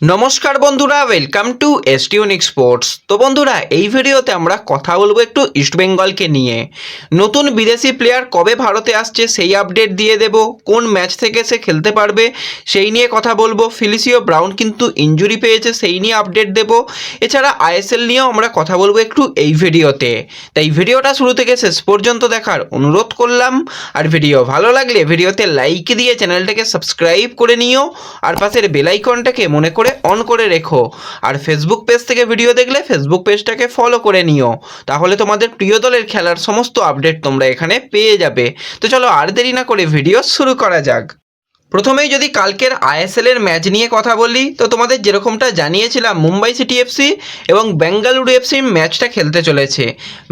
নমস্কার বন্ধুরা, welcome to এসটিউনিক sports. তো বন্ধুরা, এই ভিডিওতে আমরা কথা বলবো একটু ইস্টবেঙ্গলকে নিয়ে। নতুন বিদেশি প্লেয়ার কবে ভারতে আসছে সেই আপডেট দিয়ে দেব, কোন ম্যাচ থেকে সে খেলতে পারবে সেই নিয়ে কথা বলবো। ফিলিসিও ব্রাউন কিন্তু ইনজুরি পেয়েছে, সেই নিয়ে আপডেট দেব। এছাড়া আইএসএল নিয়েও আমরা কথা বলবো একটু এই ভিডিওতে। তাই ভিডিওটা শুরু থেকে শেষ পর্যন্ত দেখার অনুরোধ করলাম। আর ভিডিও ভালো লাগলে ভিডিওতে লাইক দিয়ে চ্যানেলটাকে সাবস্ক্রাইব করে নিও, আর পাশের বেল আইকনটাকে মনে করে অন করে রেখো। আর ফেসবুক পেজ থেকে ভিডিও দেখলে ফেসবুক পেজটাকে ফলো করে নিও, তাহলে তোমাদের প্রিয় দলের খেলার সমস্ত আপডেট তোমরা এখানে পেয়ে যাবে। তো চলো আর দেরি না করে ভিডিও শুরু করা যাক। প্রথমেই যদি কালকের আইএসএলের ম্যাচ নিয়ে কথা বলি, তো তোমাদের যেরকমটা জানিয়েছিলাম মুম্বাই সিটি এফসি এবং বেঙ্গালুরু এফসি ম্যাচটা খেলতে চলেছে।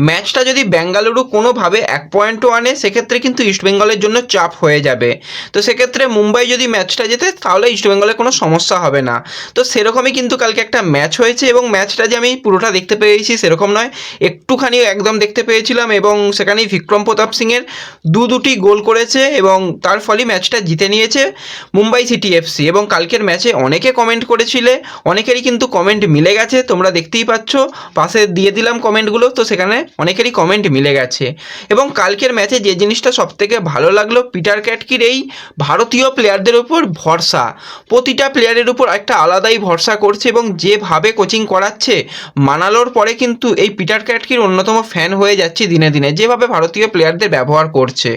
ম্যাচটা যদি বেঙ্গালুরু কোনোভাবে 1 পয়েন্টও আনে, সেক্ষেত্রে কিন্তু ইস্টবেঙ্গলের জন্য চাপ হয়ে যাবে। তো সেক্ষেত্রে মুম্বাই যদি ম্যাচটা জেতে তাহলে ইস্টবেঙ্গলের কোনো সমস্যা হবে না। তো সেরকমই কিন্তু কালকে একটা ম্যাচ হয়েছে, এবং ম্যাচটা যে আমি পুরোটা দেখতে পেয়েছি সেরকম নয়, একটুখানি একদম দেখতে পেয়েছিলাম। এবং সেখানেই বিক্রম প্রতাপ সিংয়ের দুটি গোল করেছে এবং তার ফলে ম্যাচটা জিতে নিয়েছে মুম্বাই সিটি এফসি। এবং কালকের ম্যাচে অনেকে কমেন্ট করেছিলে, অনেকেরই কিন্তু কমেন্ট মিলে গেছে, তোমরা দেখতেই পাচ্ছ, পাশে দিয়ে দিলাম কমেন্টগুলো। তো সেখানে অনেকেরই কমেন্ট মিলে গেছে। এবং কালকের ম্যাচে যে জিনিসটা সবথেকে ভালো লাগলো, পিটার ক্যাটকির এই ভারতীয় প্লেয়ারদের উপর ভরসা, প্রতিটা প্লেয়ারের উপর একটা আলাদাই ভরসা করছে, এবং যেভাবে কোচিং করাচ্ছে মানালোর পরে কিন্তু এই পিটার ক্যাটকির অন্যতম ফ্যান হয়ে যাচ্ছি দিনে দিনে, যেভাবে ভারতীয় প্লেয়ারদের ব্যবহার করছে।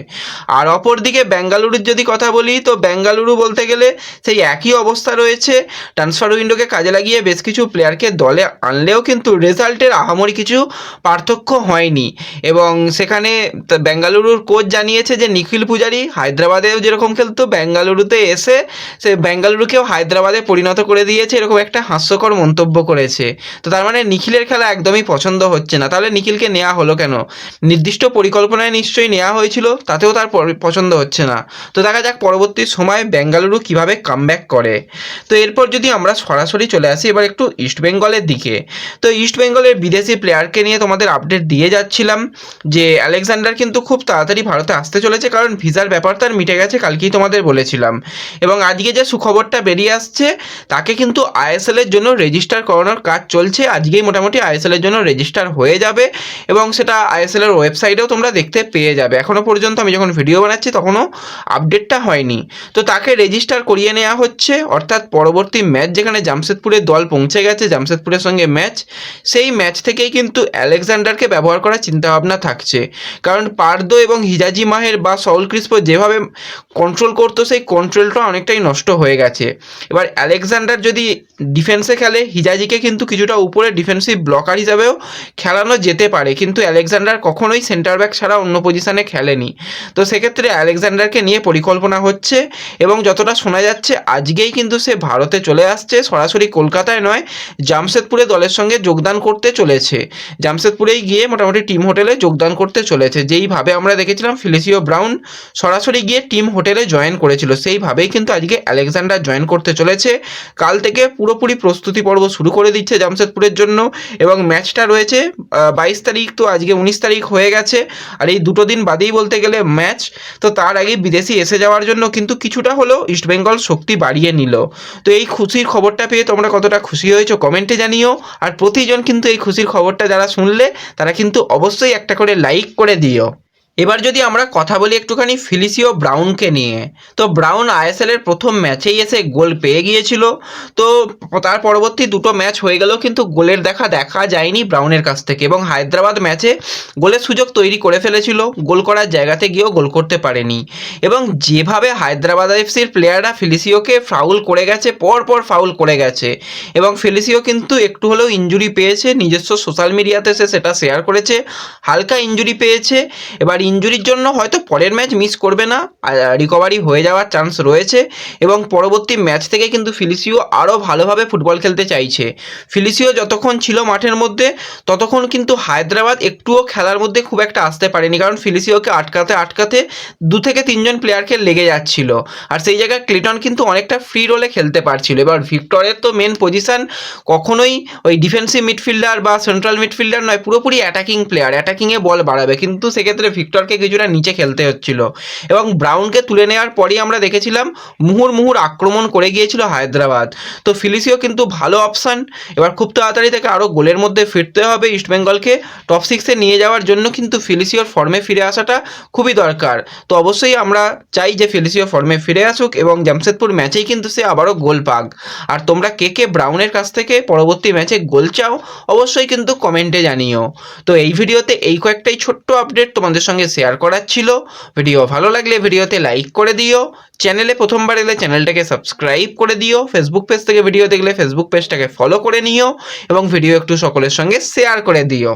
আর অপরদিকে বেঙ্গালুরুর যদি কথা বলি, তো বেঙ্গালুরু বলতে গেলে সেই একই অবস্থা রয়েছে। ট্রান্সফার উইন্ডোকে কাজে লাগিয়ে বেশ কিছু প্লেয়ারকে দলে আনলেও কিন্তু রেজাল্টের আহামরি কিছু পার্থক্য হয়নি। এবং সেখানে বেঙ্গালুরুর কোচ জানিয়েছে যে নিখিল পূজারি হায়দ্রাবাদেও যেরকম খেলতো, বেঙ্গালুরুতে এসে সে বেঙ্গালুরুকেও হায়দ্রাবাদে পরিণত করে দিয়েছে, এরকম একটা হাস্যকর মন্তব্য করেছে। তো তার মানে নিখিলের খেলা একদমই পছন্দ হচ্ছে না। তাহলে নিখিলকে নেওয়া হলো কেন? নির্দিষ্ট পরিকল্পনায় নিশ্চয়ই নেওয়া হয়েছিল, তাতেও তার পছন্দ হচ্ছে না। তো দেখা যাক পরবর্তী সময় বেঙ্গালুরু কিভাবে কামব্যাক করে। তো এরপর যদি আমরা সরাসরি চলে আসি এবার একটু ইস্টবেঙ্গলের দিকে, তো ইস্টবেঙ্গলের বিদেশি প্লেয়ারকে নিয়ে তোমাদের আপডেট দিয়ে যাচ্ছিলাম যে আলেকজান্ডার কিন্তু খুব তাড়াতাড়ি ভারতে আসতে চলেছে, কারণ ভিসার ব্যাপার তার মিটে গেছে, কালকেই তোমাদের বলেছিলাম। এবং আজকে যে সুখবরটা বেরিয়ে আসছে, তাকে কিন্তু আইএসএলের জন্য রেজিস্টার করানোর কাজ চলছে। আজকেই মোটামুটি আইএসএলের জন্য রেজিস্টার হয়ে যাবে, এবং সেটা আইএসএলের ওয়েবসাইটেও তোমরা দেখতে পেয়ে যাবে। এখনও পর্যন্ত আমি যখন ভিডিও বানাচ্ছি তখনও আপডেটটা হয়নি। তো তাকে রেজিস্টার করিয়ে নেওয়া হচ্ছে, অর্থাৎ পরবর্তী ম্যাচ যেখানে জামশেদপুরের দল পৌঁছে গেছে, জামশেদপুরের সঙ্গে ম্যাচ, সেই ম্যাচ থেকেই কিন্তু আলেকজান্ডারকে ব্যবহার করার চিন্তাভাবনা থাকছে। কারণ পার্দো এবং হিজাজি মাহের বা সউল ক্রিস্পো যেভাবে কন্ট্রোল করতো, সেই কন্ট্রোলটা অনেকটাই নষ্ট হয়ে গেছে। এবার আলেকজান্ডার যদি ডিফেন্সে খেলে, হিজাজিকে কিন্তু কিছুটা উপরে ডিফেন্সিভ ব্লকার হিসাবেও খেলানো যেতে পারে, কিন্তু আলেকজান্ডার কখনোই সেন্টার ব্যাক ছাড়া অন্য পজিশনে খেলেনি। তো সেক্ষেত্রে আলেকজান্ডারকে নিয়ে পরিকল্পনা হচ্ছে, এবং যতটা শোনা যাচ্ছে আজকেই কিন্তু সে ভারতে চলে আসছে, সরাসরি কলকাতায় নয়, জামশেদপুরে দলের সঙ্গে যোগদান করতে চলেছে। জামশেদপুরেই গিয়ে মোটামুটি টিম হোটেলে যোগদান করতে চলেছে। যেইভাবে আমরা দেখেছিলাম ফিলিসিও ব্রাউন সরাসরি গিয়ে টিম হোটেলে জয়েন করেছিল, সেইভাবেই কিন্তু আজকে আলেকজান্ডার জয়েন করতে চলেছে। কাল থেকে পুরোপুরি প্রস্তুতি পর্ব শুরু করে দিচ্ছে জামশেদপুরের জন্য, এবং ম্যাচটা রয়েছে 22 তারিখ, তো আজকে 19 তারিখ হয়ে গেছে। আর এই দুটো দিন বাদেই বলতে গেলে ম্যাচ। তো তার আগে বিদেশি এসে যাওয়ার জন্য কিন্তু কিছুটা হলেও ইস্টবেঙ্গল শক্তি বাড়িয়ে নিল। তো এই খুশির খবরটা পেয়ে তোমরা কতটা খুশি হয়েছো কমেন্টে জানিও। আর প্রতিজন কিন্তু এই খুশির খবরটা যারা শুনলে তারা কিন্তু অবশ্যই একটা করে লাইক করে দিও। এবার যদি আমরা কথা বলি একটুখানি ফিলিসিও ব্রাউনকে নিয়ে, তো ব্রাউন আইএসএলের প্রথম ম্যাচেই এসে গোল পেয়ে গিয়েছিল। তো তার পরবর্তী দুটো ম্যাচ হয়ে গেলেও কিন্তু গোলের দেখা যায়নি ব্রাউনের কাছ থেকে, এবং হায়দ্রাবাদ ম্যাচে গোলের সুযোগ তৈরি করে ফেলেছিল, গোল করার জায়গাতে গিয়েও গোল করতে পারেনি। এবং যেভাবে হায়দ্রাবাদ এফসির প্লেয়াররা ফিলিসিওকে ফাউল করে গেছে, পরপর ফাউল করে গেছে, এবং ফিলিসিও কিন্তু একটু হলেও ইনজুরি পেয়েছে, নিজস্ব সোশ্যাল মিডিয়াতে সে সেটা শেয়ার করেছে, হালকা ইনজুরি পেয়েছে। এবার ইনজুরির জন্য হয়তো পরের ম্যাচ মিস করবে না, রিকভারি হয়ে যাওয়ার চান্স রয়েছে, এবং পরবর্তী ম্যাচ থেকে কিন্তু ফিলিসিও আরও ভালোভাবে ফুটবল খেলতে চাইছে। ফিলিসিও যতক্ষণ ছিল মাঠের মধ্যে ততক্ষণ কিন্তু হায়দ্রাবাদ একটুও খেলার মধ্যে খুব একটা আসতে পারেনি, কারণ ফিলিসিওকে আটকাতে 2 থেকে 3 জন প্লেয়ারকে লেগে যাচ্ছিল। আর সেই জায়গায় ক্লিটন কিন্তু অনেকটা ফ্রি রোলে খেলতে পারছিল। এবার ভিক্টরের তো মেন পজিশন কখনোই ওই ডিফেন্সিভ মিডফিল্ডার বা সেন্ট্রাল মিডফিল্ডার নয়, পুরোপুরি অ্যাটাকিং প্লেয়ার, অ্যাটাকিংয়ে বল বাড়াবে, কিন্তু সেক্ষেত্রে ভিক্টর ভিক্টরকে কিছুটা নিচে খেলতে হচ্ছিল এবং ব্রাউনকে তুলে নেওয়ার পরই আমরা দেখেছিলাম মুহুর্মুহুর আক্রমণ করে গিয়েছিল হায়দ্রাবাদ। তো ফিলিসিও কিন্তু ভালো অপশান। এবার খুব তাড়াতাড়ি থেকে আরও গোলের মধ্যে ফিরতে হবে ইস্টবেঙ্গলকে। টপ সিক্সে নিয়ে যাওয়ার জন্য কিন্তু ফিলিসিওর ফর্মে ফিরে আসাটা খুবই দরকার। তো অবশ্যই আমরা চাই যে ফিলিসিও ফর্মে ফিরে আসুক এবং জামশেদপুর ম্যাচেই কিন্তু সে আবারও গোল পাক। আর তোমরা কে কে ব্রাউনের কাছ থেকে পরবর্তী ম্যাচে গোল চাও অবশ্যই কিন্তু কমেন্টে জানিও। তো এই ভিডিওতে এই কয়েকটাই ছোট্ট আপডেট তোমাদের সঙ্গে শেয়ার করার ছিল। ভিডিও ভালো লাগলে ভিডিওতে লাইক করে দিও, চ্যানেলে প্রথমবার এলে চ্যানেলটাকে সাবস্ক্রাইব করে দিও, ফেসবুক পেজ থেকে ভিডিও দেখলে ফেসবুক পেজটাকে ফলো করে নিও এবং ভিডিও একটু সকলের সঙ্গে শেয়ার করে দিও।